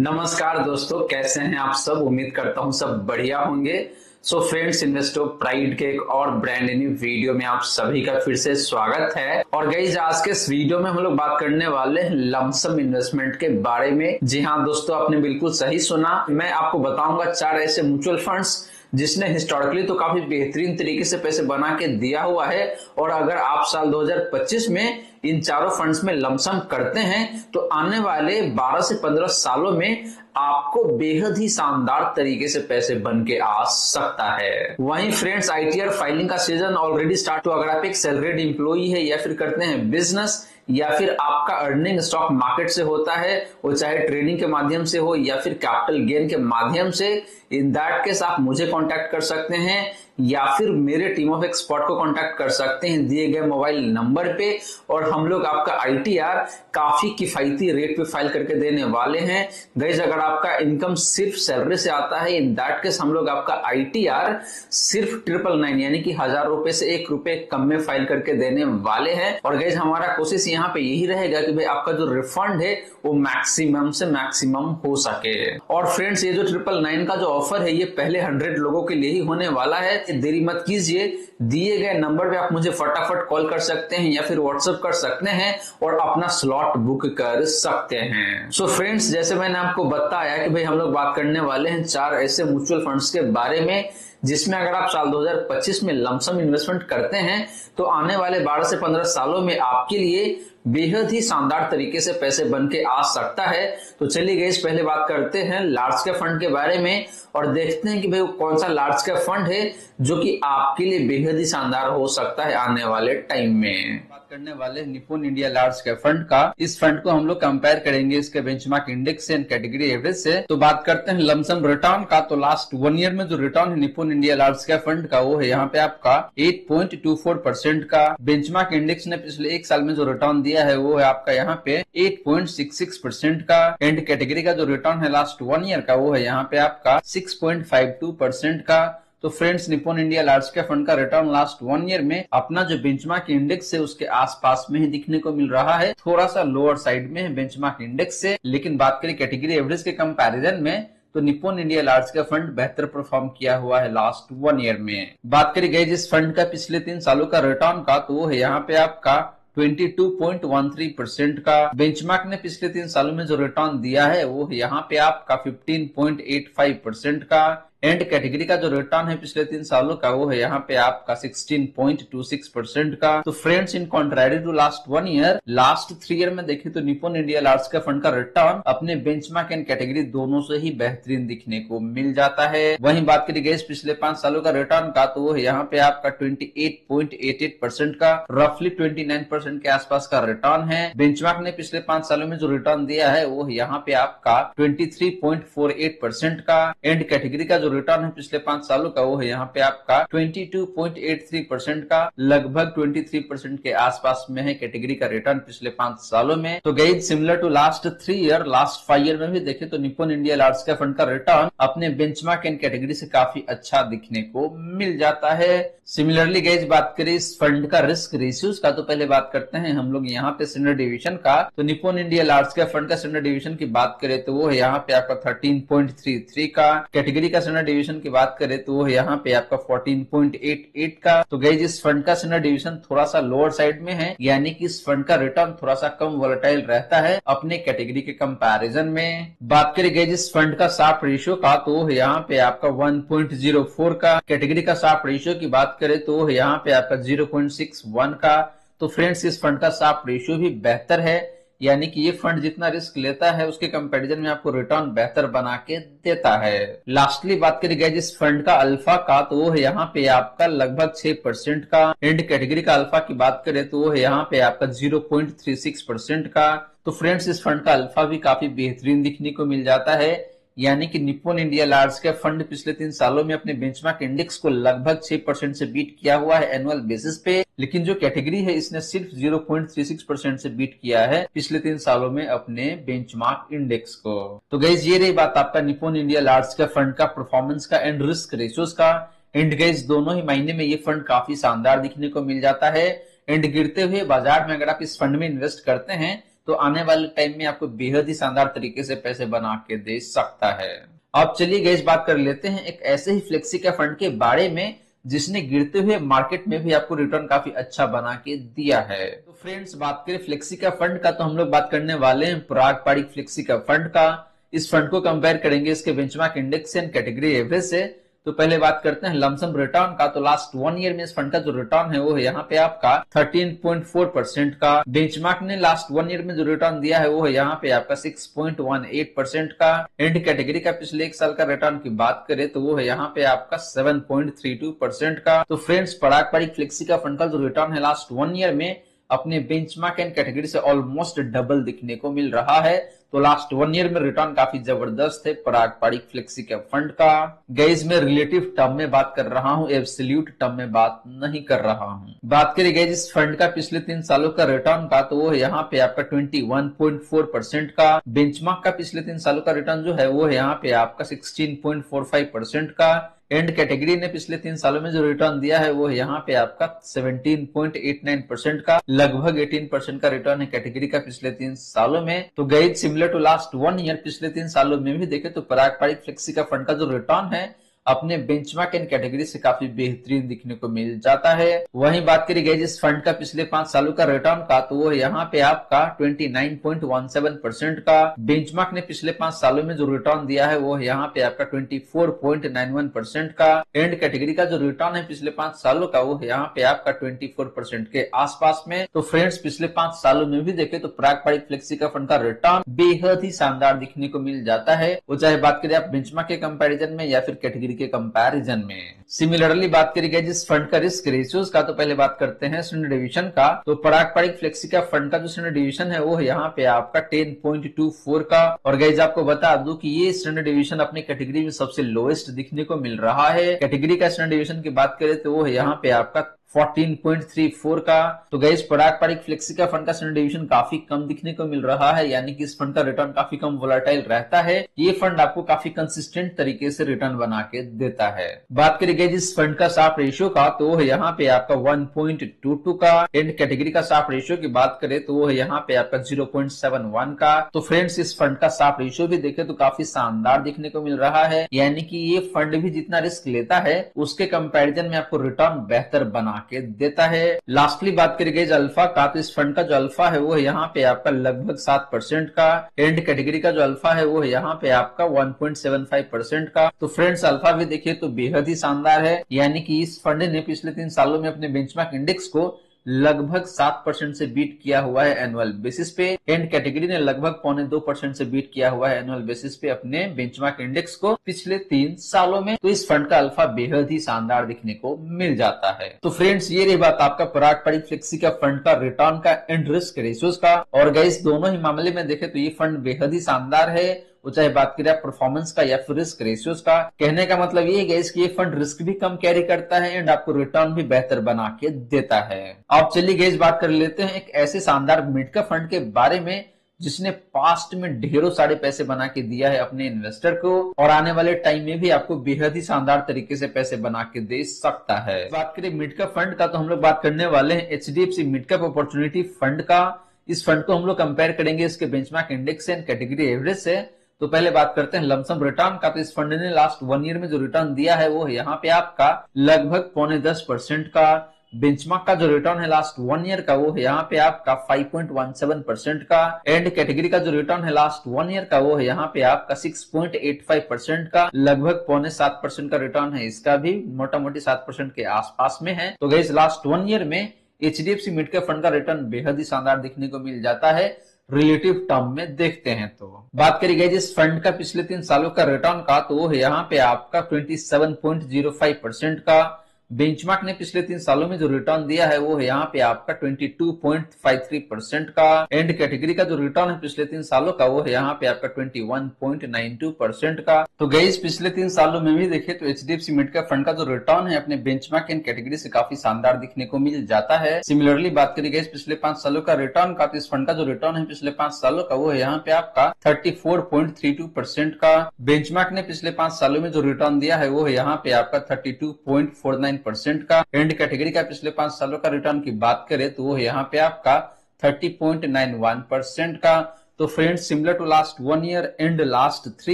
नमस्कार दोस्तों, कैसे हैं आप सब। उम्मीद करता हूं सब बढ़िया होंगे। सो फ्रेंड्स, इन्वेस्टर प्राइड के एक और ब्रांड न्यू वीडियो में आप सभी का फिर से स्वागत है। और गाइस, आज के इस वीडियो में हम लोग बात करने वाले हैं लमसम इन्वेस्टमेंट के बारे में। जी हाँ दोस्तों, आपने बिल्कुल सही सुना। मैं आपको बताऊंगा 4 ऐसे म्यूचुअल फंड्स जिसने हिस्टोरिकली तो काफी बेहतरीन तरीके से पैसे बना के दिया हुआ है। और अगर आप साल 2025 में इन चारों फंड्स में लमसम करते हैं तो आने वाले 12 से 15 सालों में आपको बेहद ही शानदार तरीके से पैसे बन के आ सकता है। वहीं फ्रेंड्स, आईटीआर फाइलिंग का सीजन ऑलरेडी स्टार्ट। तो अगर आप एक सैलरीड एम्प्लॉई है या फिर करते हैं बिजनेस या फिर आपका अर्निंग स्टॉक मार्केट से होता है, वो चाहे ट्रेडिंग के माध्यम से हो या फिर कैपिटल गेन के माध्यम से, इन दैट केस आप मुझे कांटेक्ट कर सकते हैं या फिर मेरे टीम ऑफ एक्सपर्ट को कांटेक्ट कर सकते हैं दिए गए मोबाइल नंबर पे। और हम लोग आपका आईटीआर काफी किफायती रेट पे फाइल करके देने वाले हैं। गाइस, अगर आपका इनकम सिर्फ सैलरी से आता है, इन दैट केस हम लोग आपका आईटीआर सिर्फ 999 यानी कि 1000 रुपए से 1 रुपए कम में फाइल करके देने वाले हैं। और गाइस, हमारा कोशिश यहाँ पे यही रहेगा कि भाई आपका जो रिफंड है वो मैक्सिमम से मैक्सिमम हो सके। और फ्रेंड्स, ये जो 999 का जो ऑफर है ये पहले 100 लोगों के लिए ही होने वाला है। देरी मत कीजिए, दिए गए नंबर पे आप मुझे फटाफट कॉल कर सकते हैं या फिर व्हाट्सएप कर सकते हैं और अपना स्लॉट बुक कर सकते हैं। सो फ्रेंड्स, जैसे मैंने आपको बताया कि भाई हम लोग बात करने वाले हैं 4 ऐसे म्यूचुअल फंड्स के बारे में जिसमें अगर आप साल 2025 में लमसम इन्वेस्टमेंट करते हैं तो आने वाले 12 से 15 सालों में आपके लिए बेहद ही शानदार तरीके से पैसे बन के आ सकता है। तो चलिए गाइस, पहले बात करते हैं लार्ज कैप फंड के बारे में और देखते हैं कि भाई कौन सा लार्ज कैप फंड है जो कि आपके लिए बेहद ही शानदार हो सकता है आने वाले टाइम में। बात करने वाले निपुण इंडिया लार्ज कैप फंड का। इस फंड को हम लोग कंपेयर करेंगे इसके बेंचमार्क इंडेक्स से एंड कैटेगरी एवरेज से। तो बात करते हैं लमसम रिटर्न का। तो लास्ट 1 ईयर में जो रिटर्न है निपुण इंडिया लार्ज कैप फंड का वो है यहाँ पे आपका 8.24% का। बेंचमार्क इंडेक्स ने पिछले 1 साल में जो रिटर्न दिया है वो है आपका यहाँ पे 8.66% का। एंड कैटेगरी का जो रिटर्न है लास्ट 1 ईयर का वो है यहाँ पे आपका 6.52% का। तो फ्रेंड्स, निपुण इंडिया लार्ज कैप फंड का रिटर्न लास्ट 1 ईयर में अपना जो बेंचमार्क इंडेक्स है उसके आसपास में ही दिखने को मिल रहा है। थोड़ा सा लोअर साइड में है बेंचमार्क इंडेक्स से। लेकिन बात करें कैटेगरी एवरेज के कंपैरिजन में तो Nippon India large cap fund बेहतर परफॉर्म किया हुआ है लास्ट 1 ईयर में। बात करें गई जिस फंड का पिछले 3 सालों का रिटर्न का तो वो है यहाँ पे आपका 22.13% का। बेंचमार्क ने पिछले 3 सालों में जो रिटर्न दिया है वो यहाँ पे आपका 15.85% का। एंड कैटेगरी का जो रिटर्न है पिछले 3 सालों का वो है यहाँ पे आपका 16.26% का। तो friends, in contrary to last 1 year, last 3 year में देखें तो Nippon India large cap fund का रिटर्न अपने बेंचमार्क एंड कैटेगरी दोनों से ही बेहतरीन दिखने को मिल जाता है। वहीं बात करी गई पिछले 5 सालों का रिटर्न का तो वो है यहाँ पे आपका 28.88% का। रफली 29% के आसपास का रिटर्न है। बेंचमार्क ने पिछले 5 सालों में जो रिटर्न दिया है वो यहाँ पे आपका 23.48% का। एंड कैटेगरी का जो रिटर्न है पिछले 5 सालों का वो है यहाँ पे आपका 22.83% का। लगभग 23% के आसपास में है कैटेगरी का रिटर्न पिछले 5 सालों में। तो guys, similar to last 3 year, last 5 year में भी देखें तो Nippon India large cap fund का रिटर्न अपने बेंचमार्क एंड कैटेगरी से काफी अच्छा दिखने को मिल जाता है। सिमिलरली गाइज, बात करें इस फंड का रिस्क रेशियोज का तो पहले बात करते हैं हम लोग यहाँ पे स्टैंडर्ड डिवीजन का। तो Nippon India large cap fund का स्टैंडर्ड डिवीजन की बात करें तो वो है यहाँ पे आपका 13.33 का। कैटेगरी का स्टैंडर्ड डिवीजन की बात करें तो वो यहाँ पे आपका 14.88 का। तो गाइज, इस फंड का स्टैंडर्ड डिवीजन थोड़ा सा लोअर साइड में है, यानी कि इस फंड का रिटर्न थोड़ा सा कम वोलेटाइल रहता है अपने कैटेगरी के कंपैरिजन में। बात करें गाइज इस फंड का शार्प रेशियो का तो वो यहाँ पे आपका 1.04 का। कैटेगरी का शार्प रेशियो की बात करें तो वो यहाँ पे आपका 0.61 का। तो फ्रेंड्स, इस फंड का शार्प रेशियो भी बेहतर है, यानी कि ये फंड जितना रिस्क लेता है उसके कंपैरिजन में आपको रिटर्न बेहतर बना के देता है। लास्टली बात करी गई जिस फंड का अल्फा का तो वो है यहाँ पे आपका लगभग 6% का। एंड कैटेगरी का अल्फा की बात करें तो वो है यहाँ पे आपका 0.36% का। तो फ्रेंड्स, इस फंड का अल्फा भी काफी बेहतरीन दिखने को मिल जाता है, यानी कि निपुण इंडिया लार्ज कैप फंड पिछले 3 सालों में अपने बेंचमार्क इंडेक्स को लगभग 6% से बीट किया हुआ है एनुअल बेसिस पे। लेकिन जो कैटेगरी है इसने सिर्फ 0.36% से बीट किया है पिछले 3 सालों में अपने बेंचमार्क इंडेक्स को। तो गाइस, ये रही बात आपका निपुण इंडिया लार्ज कैप फंड का परफॉर्मेंस का एंड रिस्क रेशियोज का। एंड गाइस, दोनों ही महीने में ये फंड काफी शानदार दिखने को मिल जाता है। एंड गिरते हुए बाजार में अगर आप इस फंड में इन्वेस्ट करते हैं तो आने वाले टाइम में आपको बेहद ही शानदार तरीके से पैसे बना के दे सकता है। अब चलिए गाइस बात कर लेते हैं एक ऐसे ही फ्लेक्सी कैप फंड के बारे में जिसने गिरते हुए मार्केट में भी आपको रिटर्न काफी अच्छा बना के दिया है। तो फ्रेंड्स बात करें फ्लेक्सी कैप फंड का, तो हम लोग बात करने वाले हैं पराग पारिक फ्लेक्सी कैप फंड का। इस फंड को कंपेयर करेंगे इसके benchmark index and category average से। तो पहले बात करते हैं लमसम रिटर्न का। तो लास्ट 1 ईयर में इस फंड का जो रिटर्न है वो है यहाँ पे आपका 13.4% का। बेंचमार्क ने लास्ट 1 ईयर में जो रिटर्न दिया है वो है यहाँ पे आपका 6.18% का। एंड कैटेगरी का पिछले 1 साल का रिटर्न की बात करें तो वो है यहाँ पे आपका 7.32% का। तो फ्रेंड्स पराग पारिक फ्लेक्सी का फंड का जो रिटर्न है लास्ट 1 ईयर में अपने बेंचमार्क एंड कैटेगरी से ऑलमोस्ट डबल दिखने को मिल रहा है। तो लास्ट 1 ईयर में रिटर्न काफी जबरदस्त है पराग पारिक फ्लेक्सी कैप फंड का। गाइस मैं रिलेटिव टर्म में बात कर रहा हूं, एब्सोल्यूट टर्म में बात नहीं कर रहा हूं। बात करें गाइस इस फंड का पिछले 3 सालों का रिटर्न का, तो वो है यहाँ पे आपका 21.4% का। बेंचमार्क का पिछले 3 सालों का रिटर्न जो है वो है यहाँ पे आपका 16.45% का। एंड कैटेगरी ने पिछले 3 सालों में जो रिटर्न दिया है वो यहाँ पे आपका 17.89% का। लगभग 18% का रिटर्न है कैटेगरी का पिछले 3 सालों में। तो guys similar to last 1 year पिछले 3 सालों में भी देखे तो पराग पारिक फ्लेक्सी का फंड का जो रिटर्न है अपने बेंचमार्क एंड कैटेगरी से काफी बेहतरीन दिखने को मिल जाता है। वहीं बात करी गई जिस फंड का पिछले 5 सालों का रिटर्न का, तो वो यहाँ पे आपका 29.17% का। बेंचमार्क ने पिछले 5 सालों में जो रिटर्न दिया है वो यहाँ पे आपका 24.91% का। एंड कैटेगरी का जो रिटर्न है पिछले 5 सालों का वो यहाँ पे आपका 24% के आसपास में। तो फ्रेंड्स पिछले 5 सालों में भी देखे तो पराग पारिक फ्लेक्सी का फंड का रिटर्न बेहद ही शानदार दिखने को मिल जाता है, वो चाहे बात करें आप बेंचमार्क के कंपैरिजन में या फिर कैटेगरी के कंपैरिजन में। सिमिलरली बात करी गई जिस फंड का रिस्क रेशियोज का, तो पहले बात करते हैं स्टैंडर्ड डिवीजन का। तो पराग पारिक फ्लेक्सी का फंड का जो स्टैंडर्ड डिवीजन है वो यहाँ पे आपका 10.24 का। और गाइज आपको बता दूं कि ये स्टैंडर्ड डिवीजन अपनी कैटेगरी में सबसे लोएस्ट दिखने को मिल रहा है। कैटेगरी का स्टैंडर्ड डिवीजन की बात करें तो वो है यहाँ पे आपका 14.34 का। तो गाइस पराग पारिक फ्लेक्सी का फंड का स्टैंडर्ड डिवीजन काफी कम दिखने को मिल रहा है, यानी कि इस फंड का रिटर्न काफी कम वोलेटाइल रहता है। ये फंड आपको काफी कंसिस्टेंट तरीके से रिटर्न बना के देता है। बात करें गाइस इस फंड का शार्प रेशियो का, तो वो है यहाँ पे आपका 1.22 का। एंड कैटेगरी का शार्प रेशियो की बात करें तो वो है यहाँ पे आपका 0.71 का। तो फ्रेंड्स इस फंड का शार्प रेशियो भी देखे तो काफी शानदार दिखने को मिल रहा है, यानी कि ये फंड भी जितना रिस्क लेता है उसके कंपैरिजन में आपको रिटर्न बेहतर बना के देता है। लास्टली बात करी गई अल्फा का, तो इस फंड का जो अल्फा है वो है यहाँ पे आपका लगभग 7% का। एंड कैटेगरी का जो अल्फा है वो है यहाँ पे आपका 1.75% का। तो फ्रेंड्स अल्फा भी देखिए तो बेहद ही शानदार है, यानी कि इस फंड ने पिछले 3 सालों में अपने बेंचमार्क इंडेक्स को लगभग 7% से बीट किया हुआ है एनुअल बेसिस पे। एंड कैटेगरी ने लगभग 1.25% से बीट किया हुआ है एनुअल बेसिस पे अपने बेंचमार्क इंडेक्स को पिछले 3 सालों में। तो इस फंड का अल्फा बेहद ही शानदार दिखने को मिल जाता है। तो फ्रेंड्स ये रही बात आपका पराग पारिक फ्लेक्सी का फंड का रिटर्न का एंड रिस्क रेशियोज का। और गाइस दोनों ही मामले में देखे तो ये फंड बेहद ही शानदार है, वो चाहे बात करें परफॉर्मेंस का या फिर रिस्क रेशियोज का। कहने का मतलब ये है कि ये फंड रिस्क भी कम कैरी करता है एंड आपको रिटर्न भी बेहतर बना के देता है। अब चलिए गाइस बात कर लेते हैं एक ऐसे शानदार मिड कैप फंड के बारे में जिसने पास्ट में ढेरों सारे पैसे बना के दिया है अपने इन्वेस्टर को, और आने वाले टाइम में भी आपको बेहद ही शानदार तरीके से पैसे बना के दे सकता है। बात करें मिड कैप फंड का, तो हम लोग बात करने वाले हैं HDFC mid cap opportunity fund का। इस फंड को हम लोग कंपेयर करेंगे इसके benchmark index and category average से। तो पहले बात करते हैं लमसम रिटर्न का। तो इस फंड ने लास्ट 1 ईयर में जो रिटर्न दिया है वो है यहाँ पे आपका लगभग 0.10% का। बेंचमार्क का जो रिटर्न है लास्ट 1 ईयर का वो है यहाँ पे आपका 5.17% का। एंड कैटेगरी का जो रिटर्न है लास्ट 1 ईयर का वो है यहाँ पे आपका 6.85% का। लगभग 0.7% का रिटर्न है, इसका भी मोटा मोटी 7% के आसपास में है। तो गाइस लास्ट 1 ईयर में HDFC मिड कैप फंड का रिटर्न बेहद ही शानदार दिखने को मिल जाता है रिलेटिव टर्म में देखते हैं। तो बात करी गई जिस फंड का पिछले 3 सालों का रिटर्न का, तो वो है यहाँ पे आपका 27.05% का। बेंचमार्क ने पिछले 3 सालों में जो रिटर्न दिया है वो है यहाँ पे आपका 22.53% का। एंड कैटेगरी का जो रिटर्न है पिछले 3 सालों का वो है यहाँ पे आपका 21.92% का। तो गाइस पिछले 3 सालों में भी देखे तो HDFC मिड कैप फंड का जो रिटर्न है अपने बेंचमार्क एंड कैटेगरी से काफी शानदार दिखने को मिल जाता है। सिमिलरली बात करी गई पिछले 5 सालों का रिटर्न का, तो इस फंड का जो रिटर्न है पिछले 5 सालों का वो है यहाँ पे आपका 34.32% का। बेंचमार्क ने पिछले 5 सालों में जो रिटर्न दिया है वो है यहाँ पे आपका 32.49% का। एंड कैटेगरी का पिछले 5 सालों का रिटर्न की बात करें तो वो है यहाँ पे आपका 30.91% का। तो friends similar to last 1 year and last 3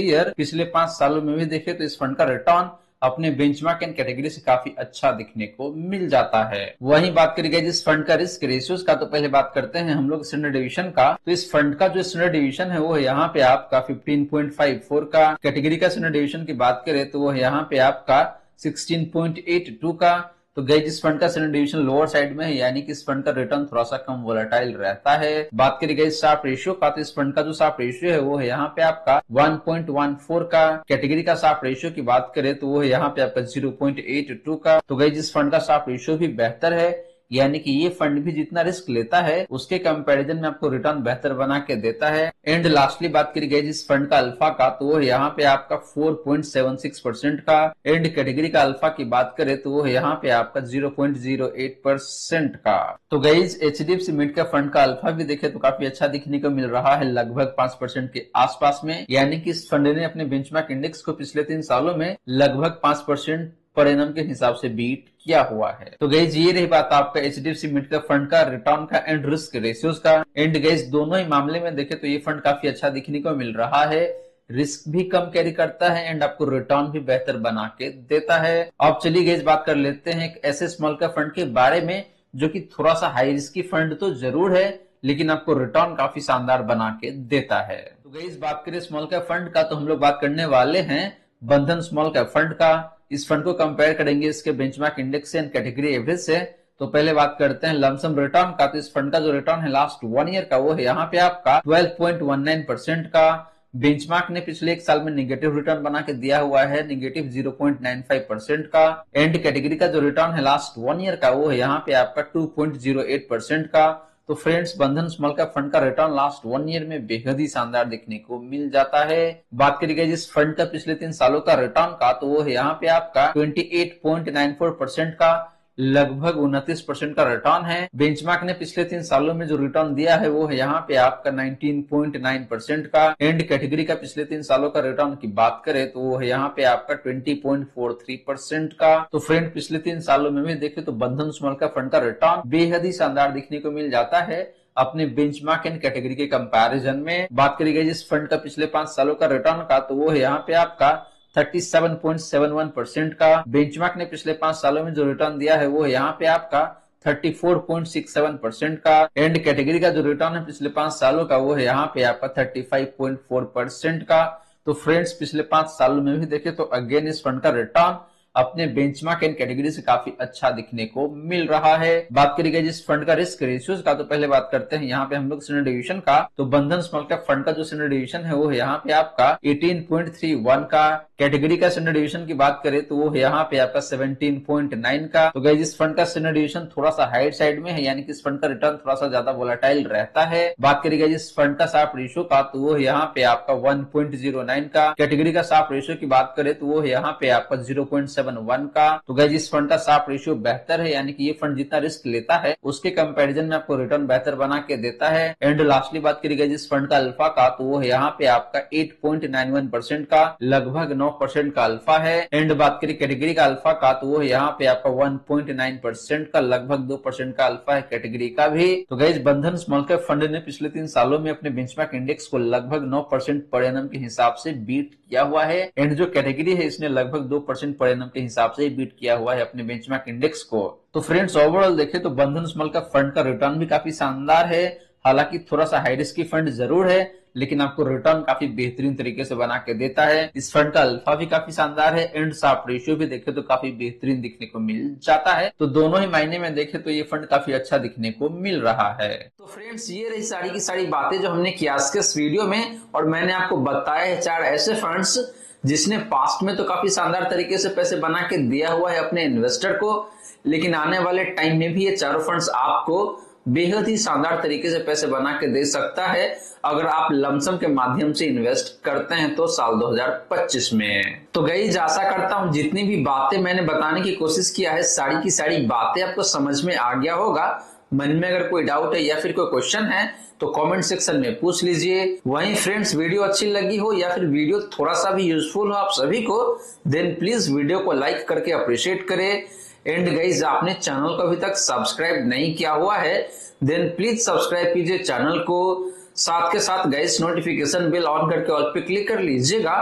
year, पिछले 5 सालों में भी देखें तो इस फंड का रिटर्न अपने बेंचमार्क एंड कैटेगरी से काफी अच्छा दिखने को मिल जाता है। वहीं बात करेंगे जिस फंड का रिस्क रेशियोज का, तो पहले बात करते हैं हम लोग स्टैंडर्ड डिवीजन का। तो इस फंड का जो स्टैंडर्ड डिवीजन है वो यहाँ पे आपका 15.54 का। कैटेगरी का स्टैंडर्ड डिवीजन की बात करें तो वो यहाँ पे आपका 16.82 का। तो गई जिस फंड का स्टैंडर्ड डिवीजन लोअर साइड में है, यानी कि इस फंड का रिटर्न थोड़ा सा कम वोलेटाइल रहता है। बात करी गई शार्प रेशियो का, तो इस फंड का जो शार्प रेशियो है वो है यहाँ पे आपका 1.14 का। कैटेगरी का शार्प रेशियो की बात करें तो वो है यहाँ पे आपका 0.82 का। तो गई जिस फंड का शार्प रेशियो भी बेहतर है, यानी कि ये फंड भी जितना रिस्क लेता है उसके कंपैरिजन में आपको रिटर्न बेहतर बना के देता है। एंड लास्टली बात करी गई जिस फंड का अल्फा का, तो वो यहाँ पे आपका 4.76% का। एंड कैटेगरी का अल्फा की बात करें तो वो यहाँ पे आपका 0.08% का। तो गाइज एचडीएफसी मिड का फंड का अल्फा भी देखे तो काफी अच्छा दिखने को मिल रहा है, लगभग 5% के आसपास में। यानी कि इस फंड ने अपने बेंचमार्क इंडेक्स को पिछले 3 सालों में लगभग 5% पर एनम के हिसाब से बीट किया हुआ है। तो गाइज ये रही बात आपका एचडीएफसी मिड का फंड का रिटर्न का एंड रिस्क रेशियोज का। एंड गाइज दोनों ही मामले में देखे तो ये फंड काफी अच्छा दिखने को मिल रहा है, रिस्क भी कम कैरी करता है एंड आपको रिटर्न भी बेहतर बना के देता है। अब चलिए गाइज बात कर लेते हैं एक ऐसे स्मॉल कैप फंड के बारे में जो कि थोड़ा सा हाई रिस्की फंड तो जरूर है, लेकिन आपको रिटर्न काफी शानदार बना के देता है। तो गाइज बात करें स्मॉल कैप फंड का, तो हम लोग बात करने वाले हैं बंधन स्मॉल कैप फंड का। इस फंड को कंपेयर करेंगे इसके बेंचमार्क इंडेक्स से एंड कैटेगरी एवरेज से। तो पहले बात करते हैं लमसम रिटर्न का। तो इस फंड का जो रिटर्न है लास्ट 1 ईयर का वो है यहाँ पे आपका 12.19% का। बेंचमार्क ने पिछले 1 साल में निगेटिव रिटर्न बना के दिया हुआ है, निगेटिव 0.95% का। एंड कैटेगरी का जो रिटर्न है लास्ट 1 ईयर का वो है यहाँ पे आपका 2.08% का। तो फ्रेंड्स बंधन स्मॉल कैप फंड का रिटर्न लास्ट 1 ईयर में बेहद ही शानदार देखने को मिल जाता है। बात करी गई जिस फंड का पिछले 3 सालों का रिटर्न का, तो वो है यहाँ पे आपका 28.94% का, लगभग 29% का रिटर्न है। बेंचमार्क ने पिछले 3 सालों में जो रिटर्न दिया है वो है यहाँ पे आपका 19.9% का। एंड कैटेगरी का पिछले 3 सालों का रिटर्न की बात करें तो वो है यहाँ पे आपका 20.43% का। तो फ्रेंड पिछले 3 सालों में भी देखे तो बंधन स्मॉल कैप फंड का रिटर्न बेहद ही शानदार दिखने को मिल जाता है अपने बेंचमार्क एंड कैटेगरी के कंपैरिजन में। बात करी गई जिस फंड का पिछले 5 सालों का रिटर्न का, तो वो है यहाँ पे आपका 37.71% का। बेंचमार्क ने पिछले 5 सालों में जो रिटर्न दिया है वो है यहाँ पे आपका 34.67% का। एंड कैटेगरी का जो रिटर्न है पिछले 5 सालों का वो है यहाँ पे आपका 35.4% का। तो फ्रेंड्स पिछले 5 सालों में भी देखे तो अगेन इस फंड का रिटर्न अपने बेंचमार्क एंड कैटेगरी से काफी अच्छा दिखने को मिल रहा है। बात करी गई जिस फंड का रिस्क रेशियोज का, तो पहले बात करते हैं यहाँ पे हम लोग स्टैंडर्ड डिवीजन का। तो बंधन स्मॉल कैप फंड का जो स्टैंडर्ड डिवीजन है वो है यहाँ पे आपका 18.31 का। कैटेगरी का स्टैंडर्ड डिवीजन की बात करें तो वो है यहाँ पे आपका 17.9 का। तो गाइस इस फंड का स्टैंडर्ड डिवीजन थोड़ा सा हाइट साइड में है, यानी कि इस फंड का रिटर्न थोड़ा सा ज्यादा वोलेटाइल रहता है। बात करी गई इस फंड का शार्प रेशियो का, तो वो है यहाँ पे आपका 1.09 का। कैटेगरी का शार्प रेशियो की बात करें तो वो है यहाँ पे आपका 0.71 का। तो गाइस इस फंड का शार्प रेशियो बेहतर है, यानी कि ये फंड जितना रिस्क लेता है उसके कंपैरिजन में आपको रिटर्न बेहतर बना के देता है। एंड लास्टली बात करी गई जिस फंड का अल्फा का, तो वो है यहाँ पे आपका 8.91% का, लगभग 9% का अल्फा है। एंड बात करी कैटेगरी का अल्फा का, तो वो है यहाँ पे आपका 1.9% का, लगभग 2% का अल्फा है कैटेगरी का भी। तो गाइस बंधन स्मॉल कैप फंड ने पिछले 3 सालों में अपने बेंचमार्क इंडेक्स को लगभग 9% पर एनम के हिसाब से बीट किया हुआ है। एंड जो कैटेगरी है इसने लगभग 2% पर एनम के हिसाब से बीट किया हुआ है अपने बेंचमार्क इंडेक्स को। तो फ्रेंड्स ओवरऑल देखें तो बंधन स्मॉल कैप फंड का रिटर्न भी काफी शानदार है। हालांकि थोड़ा सा हाई रिस्की फंड जरूर है, लेकिन आपको रिटर्न काफी बेहतरीन तरीके से बना के देता है। इस फंड का अल्फा भी काफी शानदार है, एंड शार्प रेशियो भी देखे तो काफी बेहतरीन दिखने को मिल जाता है। तो दोनों ही मायने में देखे तो ये फंड काफी अच्छा दिखने को मिल रहा है। तो फ्रेंड्स ये रही सारी की सारी बातें जो हमने किया आज के इस वीडियो में, और मैंने आपको बताया है 4 ऐसे फंड्स जिसने पास्ट में तो काफी शानदार तरीके से पैसे बना के दिया हुआ है अपने इन्वेस्टर को, लेकिन आने वाले टाइम में भी ये चारों फंड्स आपको बेहद ही शानदार तरीके से पैसे बना के दे सकता है अगर आप लमसम के माध्यम से इन्वेस्ट करते हैं तो साल 2025 में। तो गाइस आशा करता हूं जितनी भी बातें मैंने बताने की कोशिश किया है सारी की सारी बातें आपको समझ में आ गया होगा। मन में अगर कोई डाउट है या फिर कोई क्वेश्चन है तो कमेंट सेक्शन में पूछ लीजिए। वहीं फ्रेंड्स वीडियो अच्छी लगी हो या फिर वीडियो थोड़ा सा भी यूजफुल हो आप सभी को, देन प्लीज वीडियो को लाइक करके अप्रिशिएट करें। एंड गाइज आपने चैनल को अभी तक सब्सक्राइब नहीं किया हुआ है देन प्लीज सब्सक्राइब कीजिए चैनल को, साथ के साथ गाइज नोटिफिकेशन बेल ऑन करके ऑल पे क्लिक कर लीजिएगा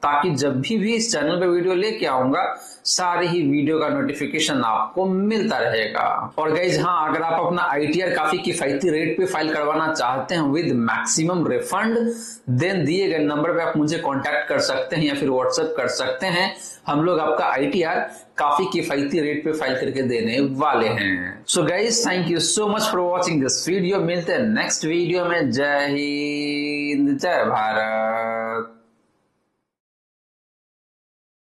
ताकि जब भी इस चैनल पे वीडियो लेके आऊंगा सारे ही वीडियो का नोटिफिकेशन आपको मिलता रहेगा। और गाइज हाँ, अगर आप अपना ITR काफी किफायती रेट पे फाइल करवाना चाहते हैं विद मैक्सिमम रिफंड देन दिए गए नंबर पे आप मुझे कांटेक्ट कर सकते हैं या फिर व्हाट्सएप कर सकते हैं। हम लोग आपका ITR काफी किफायती रेट पे फाइल करके देने वाले हैं। So guys thank you so much for watching this video. मिलते हैं नेक्स्ट वीडियो में। जय हिंद, जय भारत।